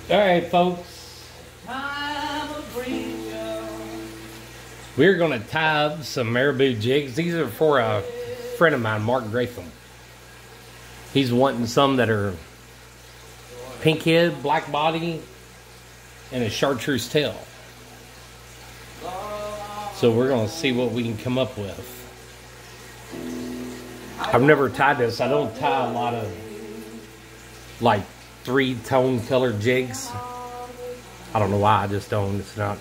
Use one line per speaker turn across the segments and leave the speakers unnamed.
All right, folks. We're going to tie up some marabou jigs. These are for a friend of mine, Mark Gratham. He's wanting some that are pink head, black body, and a chartreuse tail. So we're going to see what we can come up with. I've never tied this. I don't tie a lot of like 3-tone colored jigs. I don't know why, I just don't. It's not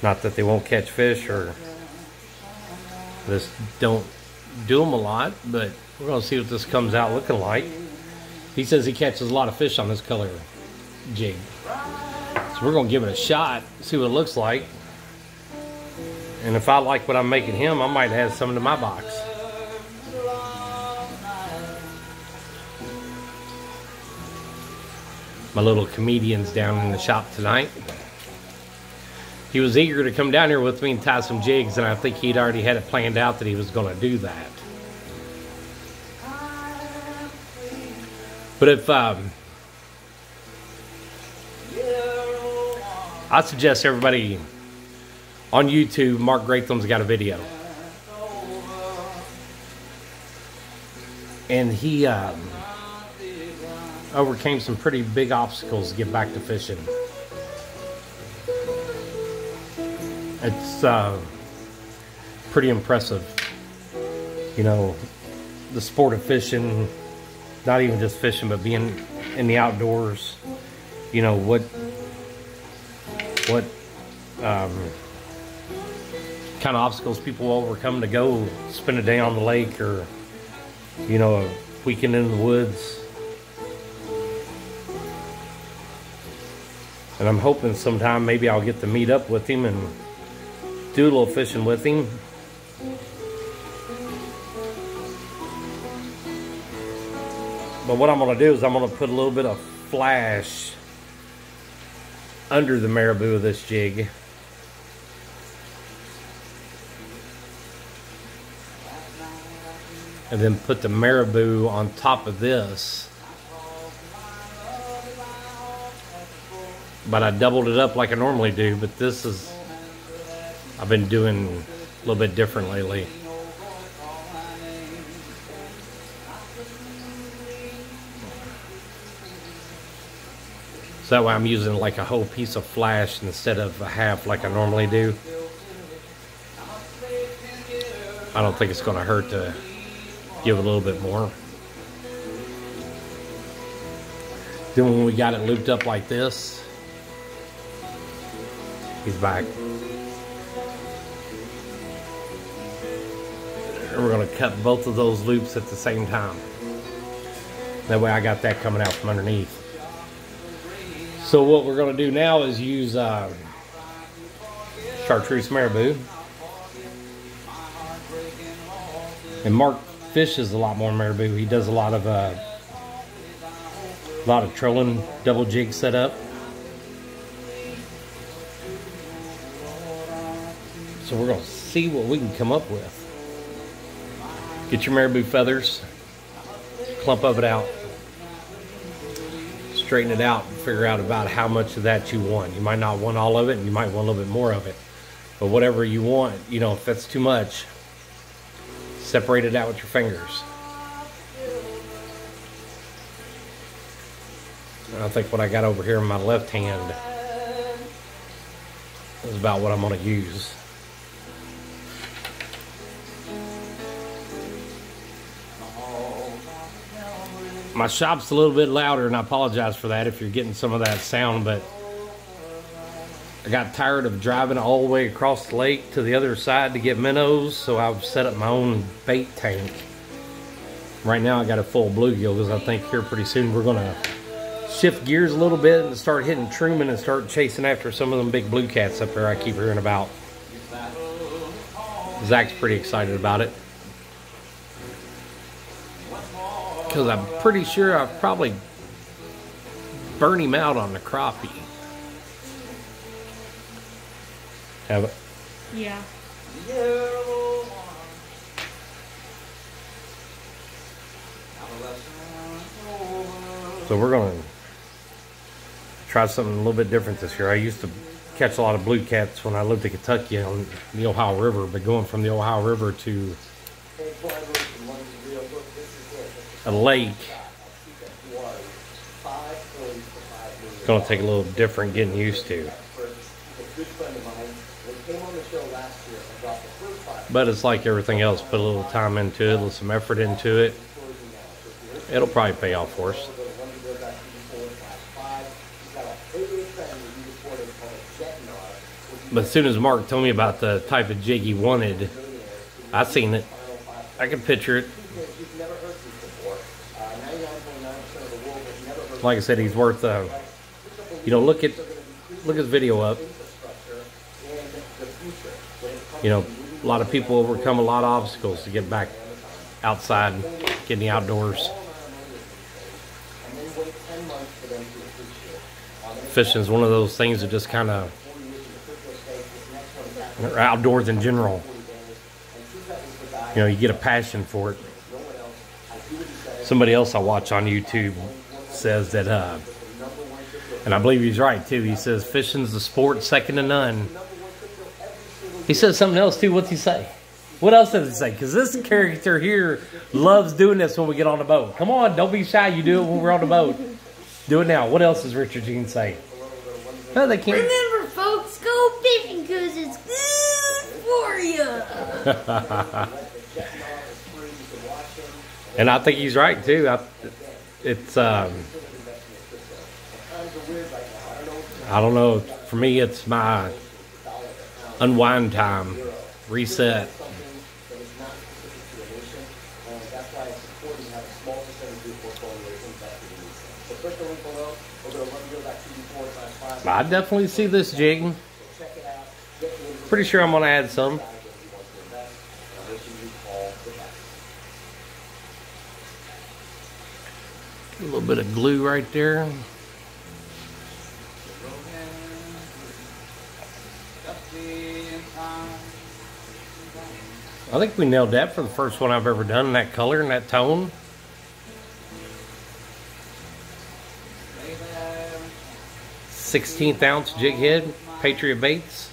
that they won't catch fish, or just don't do them a lot, but we're gonna see what this comes out looking like. He says he catches a lot of fish on this color jig. So we're gonna give it a shot, see what it looks like. And if I like what I'm making him, I might add some to my box. My little comedian's down in the shop tonight. He was eager to come down here with me and tie some jigs, and I think he'd already had it planned out that he was going to do that. But if I suggest everybody on YouTube, Mark Gratham's got a video, and he overcame some pretty big obstacles to get back to fishing. It's pretty impressive, you know, the sport of fishing, not even just fishing, but being in the outdoors. You know, what kind of obstacles people overcome to go spend a day on the lake, or, you know, a weekend in the woods. And I'm hoping sometime maybe I'll get to meet up with him and do a little fishing with him. But what I'm going to do is I'm going to put a little bit of flash under the marabou of this jig. And then put the marabou on top of this. But I doubled it up like I normally do, but this is, I've been doing a little bit different lately. So that way I'm using like a whole piece of flash instead of a half like I normally do. I don't think it's going to hurt to give a little bit more. Then when we got it looped up like this, he's back. And we're going to cut both of those loops at the same time. That way I got that coming out from underneath. So what we're going to do now is use chartreuse marabou. And Mark fishes a lot more marabou. He does a lot of trolling double jig setup. So we're going to see what we can come up with. Get your marabou feathers, clump of it out, straighten it out, and figure out about how much of that you want. You might not want all of it, and you might want a little bit more of it. But whatever you want, you know, if that's too much, separate it out with your fingers. And I think what I got over here in my left hand is about what I'm going to use. My shop's a little bit louder, and I apologize for that if you're getting some of that sound, but I got tired of driving all the way across the lake to the other side to get minnows, so I've set up my own bait tank. Right now I got a full bluegill, because I think here pretty soon we're going to shift gears a little bit and start hitting Truman and start chasing after some of them big blue cats up there I keep hearing about. Zach's pretty excited about it, because I'm pretty sure I've probably burned him out on the crappie. Have it?
Yeah.
So we're going to Try something a little bit different this year. I used to catch a lot of blue cats when I lived in Kentucky on the Ohio River, but going from the Ohio River to a lake, it's going to take a little different getting used to. But it's like everything else, put a little time into it, a little some effort into it. It'll probably pay off for us. But as soon as Mark told me about the type of jig he wanted, I seen it. I can picture it. Like I said, he's worth, you know, look his video up. You know, a lot of people overcome a lot of obstacles to get back outside, get in the outdoors. Fishing is one of those things that just kind of, or outdoors in general, you know, you get a passion for it. Somebody else I watch on YouTube says that, and I believe he's right too, he says fishing's the sport second to none. He says something else too. What's he say? What else does he say? Because this character here loves doing this when we get on the boat. Come on, don't be shy, you do it when we're on the boat. Do it now. What else does Richard Jean say? No, they can't.
Remember, folks, go fishing because it's good for you.
And I think he's right too. It's I don't know. For me, it's my unwind time, reset. I definitely see this jig. Pretty sure I'm gonna add some. A little bit of glue right there. I think we nailed that for the first one I've ever done in that color and that tone. /16 ounce jig head, Patriot baits.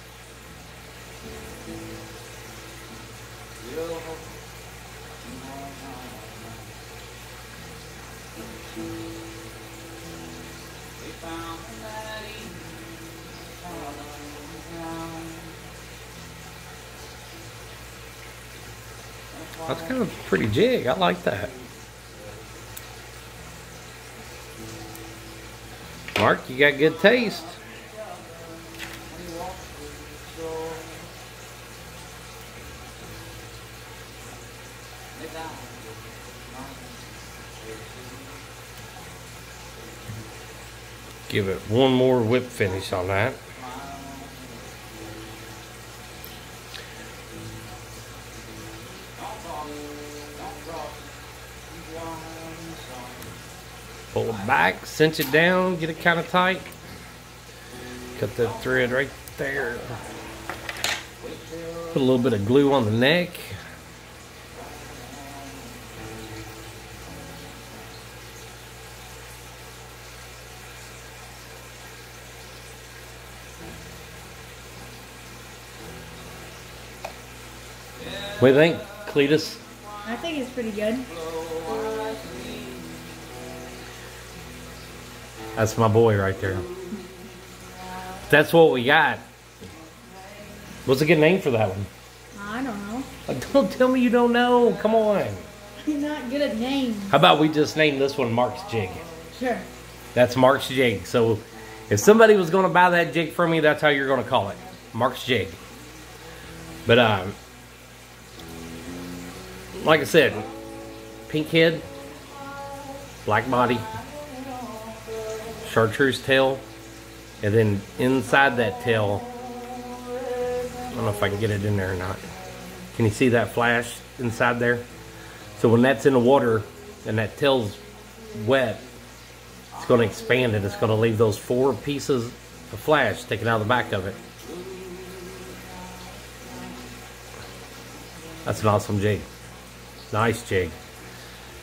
That's kind of a pretty jig. I like that. Mark, you got good taste. Give it one more whip finish on that. Pull it back, cinch it down, get it kind of tight. Cut that thread right there. Put a little bit of glue on the neck. What do you think, Cletus?
I think it's pretty good.
That's my boy right there. That's what we got. What's a good name for that one?
I don't know.
Don't tell me you don't know. Come on.
You're not good at names.
How about we just name this one Mark's Jig?
Sure.
That's Mark's Jig. So if somebody was going to buy that jig from me, that's how you're going to call it. Mark's Jig. But like I said, pink head, black body, chartreuse tail, and then inside that tail, I don't know if I can get it in there or not. Can you see that flash inside there? So when that's in the water and that tail's wet, it's going to expand it. It's going to leave those 4 pieces of flash sticking out of the back of it. That's an awesome jig. Nice jig.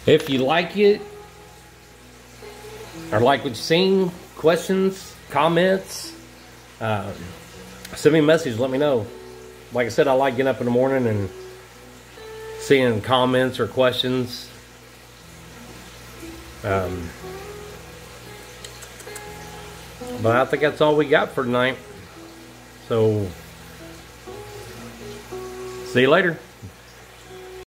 If you like it, or like what you've seen, questions, comments. Send me a message. Let me know. Like I said, I like getting up in the morning and seeing comments or questions. But I think that's all we got for tonight. So, see you later.